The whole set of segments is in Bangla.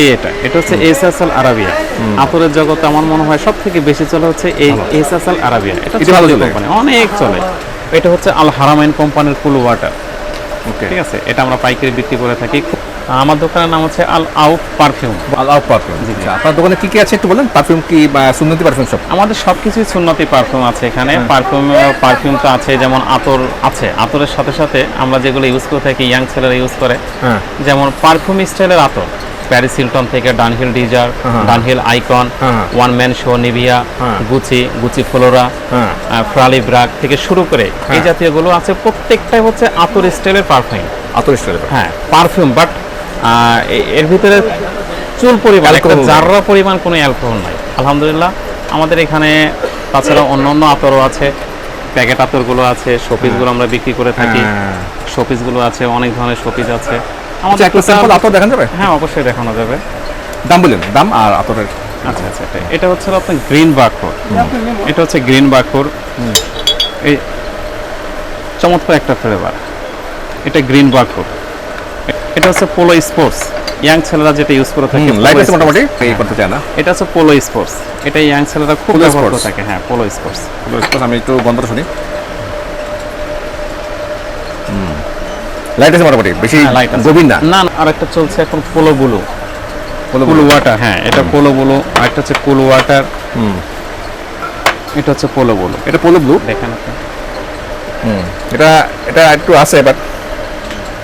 এটা হচ্ছে এসএসএল আরাবিয়া। আতরের জগতে আমার মনে হয় সব থেকে বেশি চলে হচ্ছে এই এসএসএল আরাবিয়া। এটা ভালো কোম্পানি, অনেক চলে। এটা হচ্ছে আল হারামাইন কোম্পানির কুল ওয়াটার। ঠিক আছে, এটা আমরা পাইকারি বিক্রি করে থাকি। আমার দোকানের নাম হচ্ছে আল আউট পারফিউম। আল আউট পারফিউম। আপনার দোকানে কি কি আছে একটু বলেন? পারফিউম কি বা সুন্নতি পারফিউম সব? আমাদের সবকিছুই সুন্নতি পারফিউম আছে এখানে। পারফিউম তো আছে, যেমন আতর আছে। আতরের সাথে সাথে আমরা যেগুলো ইউজ করে থাকি, ইয়াং ছেলেরা ইউজ করে, যেমন পারফিউম স্টাইলের আতর, প্যারিস হিলটন থেকে Dunhill Desire, Dunhill Icon, One Man Show, Nivea, Gucci Flora, ফ্রালি ব্রাক থেকে শুরু করে এই জাতীয়গুলো আছে। প্রত্যেকটাই হচ্ছে আতর স্টাইলের পারফিউম। আতর স্টাইলের, হ্যাঁ, পারফিউম। বাট এর ভিতরে চুল পরিমাণ, একটা জাররা পরিমাণ কোনো অ্যালকোহল নাই, আলহামদুলিল্লাহ। আমাদের এখানে তাছাড়া অন্য আতরও আছে, প্যাকেট আতরগুলো আছে, শোপিসগুলো আমরা বিক্রি করে থাকি। শোপিসগুলো আছে, অনেক ধরনের শোপিস আছে। আমাদের একটা স্যাম্পল আতর দেখানো যাবে? হ্যাঁ, অবশ্যই দেখানো যাবে। দাম বলেন, দাম আর আতরের। আচ্ছা আচ্ছা, এটা হচ্ছে আপনার গ্রিন বাকর। এটা হচ্ছে গ্রিন বাকর, এই চমৎকার একটা ফ্লেভার। এটা গ্রিন বাকর। এটা হচ্ছে পোলো স্পোর্টস, ইয়াং ছেলেরা যেটা ইউজ করে থাকে। লাইট আছে মোটামুটি, এই করতে চায় না। এটা হচ্ছে পোলো স্পোর্টস, এটা ইয়াং ছেলেরা খুব ব্যবহার করে থাকে। হ্যাঁ, পোলো স্পোর্টস। পোলো স্পোর্টস, আমি একটু গন্ধটা শুনি। লাইট আছে মোটামুটি, বেশি গভীর না। না, আরেকটা চলছে এখন পোলো ব্লু, কুল ওয়াটার। হ্যাঁ, এটা পোলো ব্লু। আরেকটা হচ্ছে কুল ওয়াটার। এটা হচ্ছে পোলো ব্লু। এটা পোলো ব্লু, দেখেন আপনি। এটা এটা একটু আছে, বাট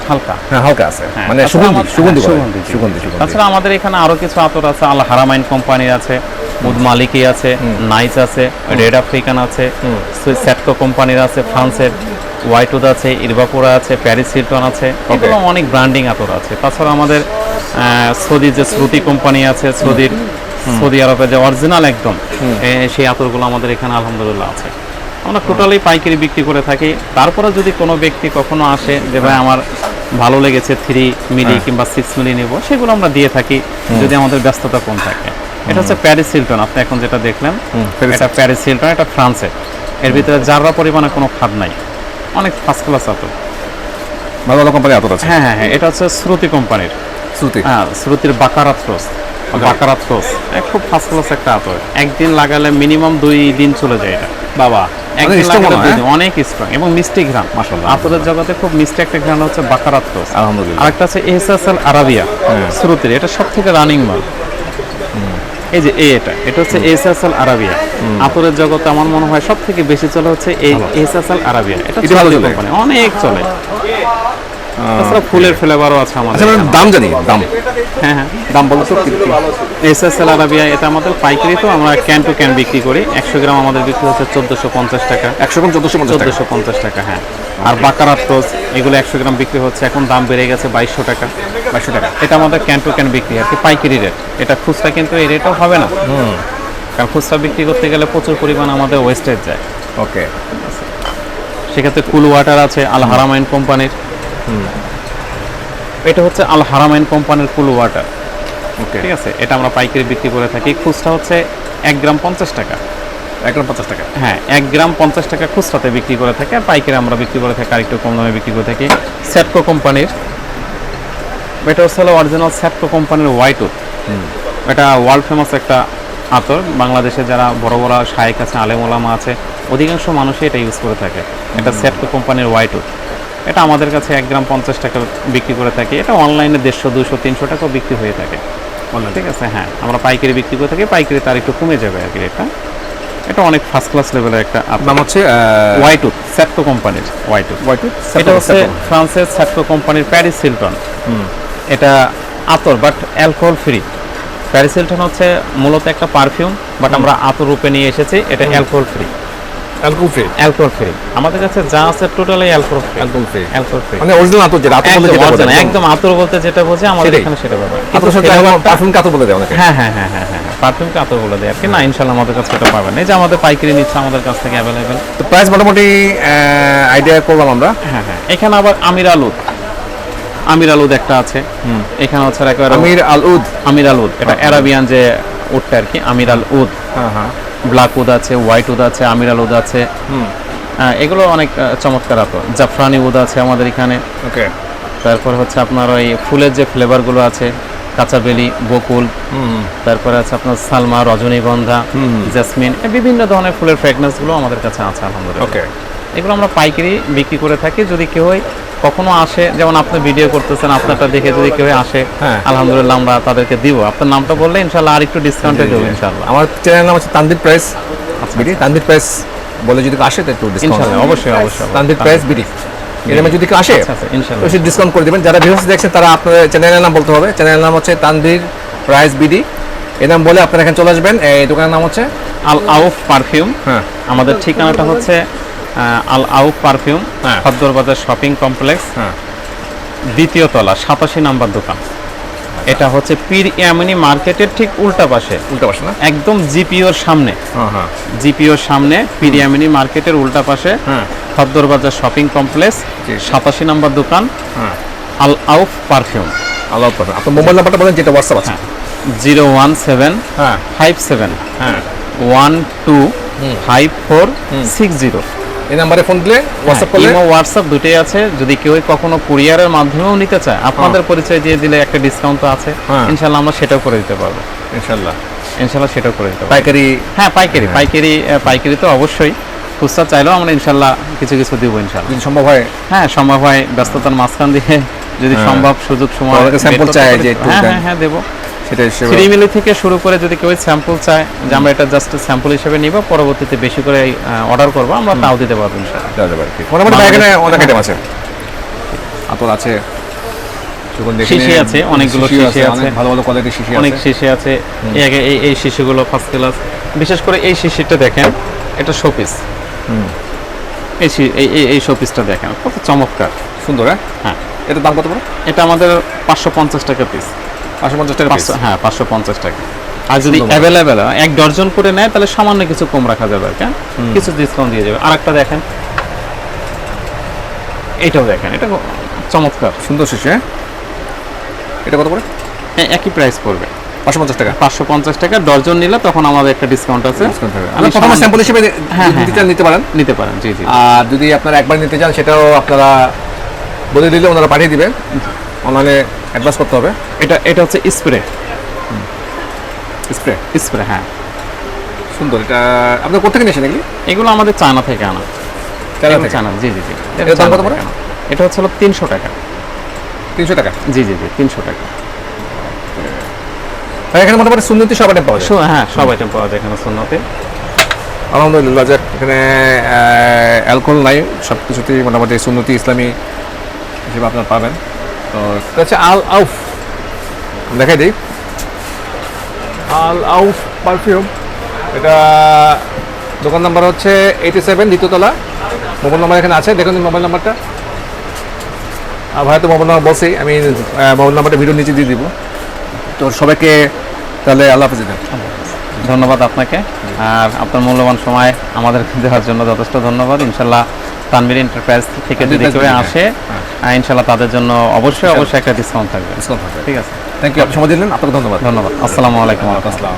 হালকা, হ্যাঁ হালকা আছে, মানে সুগন্ধি। তাছাড়া আমাদের এখানে আরো কিছু আতর আছে। আল হারামাইন কোম্পানির আছে, মুদ মালিকি আছে, নাইস আছে, রেড আফ্রিকান আছে, সেটকো কোম্পানির আছে, ফ্রান্সের হোয়াইটউড আছে, ইরবাপুরা আছে, প্যারিস হিলটন আছে। এগুলো অনেক ব্র্যান্ডিং আতর আছে। তাছাড়া আমাদের সৌদি যে শ্রুতি কোম্পানি আছে, সৌদি আরবের যে অরিজিনাল একদম সেই আতরগুলো আমাদের এখানে আলহামদুলিল্লাহ আছে। আমরা টোটালি পাইকারি বিক্রি করে থাকি। তারপরে যদি কোনো ব্যক্তি কখনো আসে যে ভাই আমার ভালো লেগেছে 3 মিলি কিংবা 6 মিলি নেব, সেগুলো আমরা দিয়ে থাকি যদি আমাদের ব্যস্ততা কম থাকে। এটা হচ্ছে প্যারিস হিলটন, আপনি এখন যেটা দেখলেন, এটা প্যারিস হিলটন, এটা ফ্রান্সের। এর ভিতরে জাররা পরিমাণে কোনো খাদ নাই, অনেক ফার্স্ট ক্লাস আতর, ভালো ভালো কোম্পানি আতর আছে। হ্যাঁ হ্যাঁ হ্যাঁ, এটা হচ্ছে শ্রুতি কোম্পানির। শ্রুতির বাকারাত্রস, খুব ফার্স্ট ক্লাস একটা আতর। একদিন লাগালে মিনিমাম 2 দিন চলে যায় এটা। বাবা, একদিন লাগালে 2 দিন, অনেক স্ট্রং এবং মিষ্টি ঘ্রাণ। মাশাআল্লাহ, আতরের জগতে খুব মিষ্টি একটা ঘ্রাণ হচ্ছে বাকারাত্রস। আলহামদুলিল্লাহ। আরেকটা আছে এসএসএল আরাবিয়া, শ্রুতির। এটা সবথেকে রানিং মাল। এই যে এটা হচ্ছে এসএসএল আরাবিয়া। আতরের জগতে আমার মনে হয় সব থেকে বেশি চলে হচ্ছে এই এসএসএল আরাবিয়া। এটা ভালো কোম্পানি, অনেক চলে। তাছাড়া ফুলের ফ্লেভারও আছে আমাদের। দাম জানি, দাম? হ্যাঁ হ্যাঁ, দাম বলো তো। এসএসএল আরাবিয়া এটা আমাদের পাইকারি, তো আমরা ক্যান টু ক্যান বিক্রি করি। 100 গ্রাম আমাদের বিক্রি হচ্ছে 1450 টাকা। 100 গ্রাম 1450 টাকা, হ্যাঁ। আর বাকারাত্রস এগুলো 100 গ্রাম বিক্রি হচ্ছে, এখন দাম বেড়ে গেছে 2200 টাকা। 2200 টাকা, এটা আমাদের ক্যান টু ক্যান বিক্রি আর কি, পাইকারি রেট। এটা খুচরা কিন্তু এই রেটও হবে না, কারণ খুচরা বিক্রি করতে গেলে প্রচুর পরিমাণ আমাদের ওয়েস্টেজ যায়। ওকে, সেক্ষেত্রে কুল ওয়াটার আছে আল হারামাইন কোম্পানির। এটা হচ্ছে আল হারামাইন কোম্পানির কুল ওয়াটার। ঠিক আছে, এটা আমরা পাইকারি বিক্রি করে থাকি। খুচরা হচ্ছে 1 গ্রাম 50 টাকা। 1 গ্রাম 50 টাকা, হ্যাঁ, 1 গ্রাম 50 টাকা খুচরাতে বিক্রি করে থাকে। আর পাইকারি আমরা বিক্রি করে থাকি আরেকটু কম দামে বিক্রি করে থাকি। সেটকো কোম্পানির, এটা হচ্ছে অরিজিনাল সেটকো কোম্পানির হোয়াইটউড। এটা ওয়ার্ল্ড ফেমাস একটা আতর। বাংলাদেশে যারা বড় বড় শায়েখ আছে, আলেম ওলামা আছে, অধিকাংশ মানুষই এটা ইউজ করে থাকে। এটা সেটকো কোম্পানির হোয়াইটউড। এটা আমাদের কাছে 1 গ্রাম 50 টাকা বিক্রি করে থাকি। এটা অনলাইনে 150, 200, 300 টাকাও বিক্রি হয়ে থাকে। ঠিক আছে, হ্যাঁ, আমরা পাইকারি বিক্রি করে থাকি। পাইকারি তার একটু কমে যাবে আর কি রেটটা। এটা অনেক ফার্স্ট ক্লাস লেভেলের একটা নাম হচ্ছে হোয়াইটউড, সেটকো কোম্পানির হোয়াইটউড। এটা হচ্ছে ফ্রান্সের সেটকো কোম্পানির প্যারিস হিলটন। এটা আতর but alcohol free. Paris Hilton হচ্ছে মূলত একটা পারফিউম, বাট আমরা আতর রূপে নিয়ে এসেছি। এটা অ্যালকোহল ফ্রি। অ্যালকোহল ফ্রি আমাদের কাছে যা আছে টোটালি অ্যালকোহল ফ্রি। মানে অরিজিনাল আতর, যেটা আতর বলতে, যেটা একদম আতর বলতে যেটা বোঝে আমাদের এখানে সেটা পাবেন। আতর সাথে পারফিউম কাতর বলে দেয় অনেকে। হ্যাঁ হ্যাঁ হ্যাঁ হ্যাঁ হ্যাঁ, পারফিউম কাতর বলে দেয় আর কি। না, ইনশাআল্লাহ আমাদের কাছে এটা পাবেন। এই যে আমাদের পাইকারি নিচ্ছে আমাদের কাছ থেকে অ্যাভেলেবেল। তো প্রাইস মোটামুটি আইডিয়া করলাম আমরা। হ্যাঁ হ্যাঁ, এখানে আবার আমির আলুদ একটা আছে। এখানে হচ্ছে আমির আলুদ, এটা আরাবিয়ান যে উডটা আর কি, আমির আলুদ। হ্যাঁ হ্যাঁ, ব্ল্যাক উড আছে, হোয়াইট উড আছে, আমির আলুদ আছে। এগুলো অনেক চমৎকার আতর। জাফরানি উড আছে আমাদের এখানে। ওকে, তারপর হচ্ছে আপনার ওই ফুলের যে ফ্লেভারগুলো আছে, কাঁচাবেলি, বকুল, তারপরে আছে আপনার সালমা, রজনীগন্ধা, জেসমিন, বিভিন্ন ধরনের ফুলের ফ্র্যাগনেন্সগুলো আমাদের কাছে আছে আলহামদুলিল্লাহ। ওকে, এগুলো আমরা পাইকারি বিক্রি করে থাকি। যদি কেউ কখনো আসে, যেমন আপনি ভিডিও করতেছেন, আপনারটা দেখে যদি কেউ আসে, হ্যাঁ। আলহামদুলিল্লাহ আমরা তাদেরকে দিব। আপনার নামটা বললে ইনশাল্লাহ আর একটু ডিসকাউন্টে দেবো ইনশাল্লাহ। আমার চ্যানেল নাম হচ্ছে Tanvir price BD. Tanvir price বলে যদি কেউ আসে তো একটু ডিসকাউন্ট, ইনশাল্লাহ অবশ্যই অবশ্যই। তানভীর প্রাইস বিডি এর নামে যদি কেউ আসে আচ্ছা, আচ্ছা, ইনশাল্লাহ। তো সে ডিসকাউন্ট করে দেবেন। যারা ভিউয়ার্স দেখছেন তারা আপনার চ্যানেলের নাম বলতে হবে। চ্যানেলের নাম হচ্ছে তানভীর প্রাইস বিডি, এর নাম বলে আপনারা এখানে চলে আসবেন। এই দোকানের নাম হচ্ছে আল আউফ পারফিউম। হ্যাঁ, আমাদের ঠিকানাটা হচ্ছে আল আউফ পারফিউম, হ্যাঁ। খদ্দরবাজার শপিং কমপ্লেক্স, হ্যাঁ, 2য় তলা, 87 নাম্বার দোকান। এটা হচ্ছে পীর ইয়ামিনী মার্কেটের ঠিক উল্টা পাশে, উল্টা পাশে না? একদম জিপিওর সামনে। হ্যাঁ, হ্যাঁ, জিপিওর সামনে পীর ইয়ামিনী মার্কেটের উল্টা পাশে, হ্যাঁ, খদ্দরবাজার শপিং কমপ্লেক্স, জি। 87 নাম্বার দোকান, হ্যাঁ। আল আউফ পারফিউম। আল্লাহ পাবেন। আপনার মোবাইল নাম্বারটা বলেন যেটা হোয়াটসঅ্যাপ আছে। 017 হ্যাঁ, 57 হ্যাঁ, 125460। এই নাম্বারে ফোন দিলে হোয়াটসঅ্যাপ করলে ইমো, হোয়াটসঅ্যাপ দুটোই আছে। যদি কেউ কখনো কুরিয়ারের মাধ্যমেও নিতে চায়, আপনাদের পরিচয় দিয়ে দিলে একটা ডিসকাউন্ট তো আছে, হ্যাঁ। ইনশাল্লাহ আমরা সেটাও করে দিতে পারবো। ইনশাআল্লাহ ইনশাল্লাহ সেটাও করে দিতে পারবো। পাইকারি। হ্যাঁ, পাইকারি তো অবশ্যই। খুচরা চাইলেও আমরা ইনশাল্লাহ কিছু দিব ইনশাল্লাহ, যদি সম্ভব হয়। হ্যাঁ সম্ভব হয়, ব্যস্ততার মাঝখান দিয়ে যদি হ্যাঁ। সম্ভব সুযোগ সময় অনেকে sample বের করতে চায় পারি। যে একটু হ্যাঁ দেন। হ্যাঁ হ্যাঁ দেবো। সেটা হিসেবে 3 মিলি থেকে শুরু করে যদি কেউ স্যাম্পল চায় যে আমরা এটা জাস্ট স্যাম্পল হিসেবে নিব, পরবর্তীতে বেশি করে অর্ডার করবো, আমরা তাও দিতে পারবো ইনশাল্লাহ। দেওয়া যাবে আর কি। মোটামুটি এখানে অনেক আইটেম আছে, আতর আছে, সুগন্ধি এখানে শিশি আছে, অনেকগুলো শিশি শিশি আছে, অনেক ভালো ভালো কোয়ালিটির শিশি অনেক আছে। শিশি আছে। এই শিশিগুলো ফার্স্ট ক্লাস। বিশেষ করে এই শিশিটা দেখেন, এটা শোপিস। এই শোপিসটা দেখেন, কত চমৎকার সুন্দর। হ্যাঁ, হ্যাঁ। এটার দাম কত পড়ে? এটা আমাদের 550 টাকা পিস। 550 টাকা পিস। হ্যাঁ 550 টাকা। আর যদি সুন্দর। অ্যাভেলেবেল 1 ডজন করে নেয় তাহলে সামান্য কিছু কম রাখা যাবে আর কি, কিছু ডিসকাউন্ট দিয়ে যাবে। আরেকটা দেখেন, এইটাও দেখেন, এটা চমৎকার সুন্দর শিশি। হ্যাঁ, এটা কত পড়ে? একই প্রাইস পড়বে 550 টাকা। 550 টাকা। ডজন নিলে তখন আমাদের একটা ডিসকাউন্ট আছে, ডিসকাউন্ট থাকবে। আমি আপনি প্রথমে সামান্য- স্যাম্পল হিসেবে হ্যাঁ, নিতে চান নিতে পারেন। নিতে পারেন। জি জি। আর যদি আপনারা একবার নিতে চান সেটাও আপনারা বলে দিলে ওনারা পাঠিয়ে দিবেন। অনলাইনে অ্যাডভান্স করতে হবে। এটা হচ্ছে স্প্রে। স্প্রে। হ্যাঁ, সুন্দর। এটা আপনারা কোথা থেকে নিয়েছেন এগুলি? এগুলো আমাদের চায়না থেকে আনা। চায়না এগুলো থেকে? চায়না, জি জি জি। এটার দাম কত পড়ে? এটা হচ্ছে 300 টাকা। 300 টাকা। জি জি জি, 300 টাকা। আর এখানে মোটামুটি সুন্নতি সব আইটেম পাওয়া যায়। হ্যাঁ, সব আইটেম পাওয়া যায় এখানে সুন্নতে। আলহামদুলিল্লাহ, যাক এখানে অ্যালকোহল নাই, সব কিছুতেই মোটামুটি সুন্নতি ইসলামী হিসেবে আপনারা পাবেন। তো এটা হচ্ছে আল আউফ, দেখাই দিই। আল আউফ পারফিউম, এটা দোকান নাম্বার হচ্ছে 87, 2য় তলা। মোবাইল নাম্বার এখানে আছে, দেখুন মোবাইল নাম্বারটা। ভাই তো মোবাইল নাম্বার বলছি, আমি মোবাইল নাম্বারটা ভিডিও নিচে দিয়ে দিব। তো সবাইকে তাহলে আল্লাহ হাফেজ দেন। ধন্যবাদ আপনাকে, আর আপনার মূল্যবান সময় আমাদেরকে দেওয়ার জন্য যথেষ্ট ধন্যবাদ। ইনশাল্লাহ তানভীর এন্টারপ্রাইজ থেকে যদি কেউ আসে, ইনশাল্লাহ তাদের জন্য অবশ্যই একটা ডিসকাউন্ট থাকবে। ডিসকাউন্ট থাকবে। ঠিক আছে, থ্যাংক ইউ, আপনি সময় দিলেন, আপনাকে ধন্যবাদ। ধন্যবাদ। আসসালামু আলাইকুম। আসসালাম।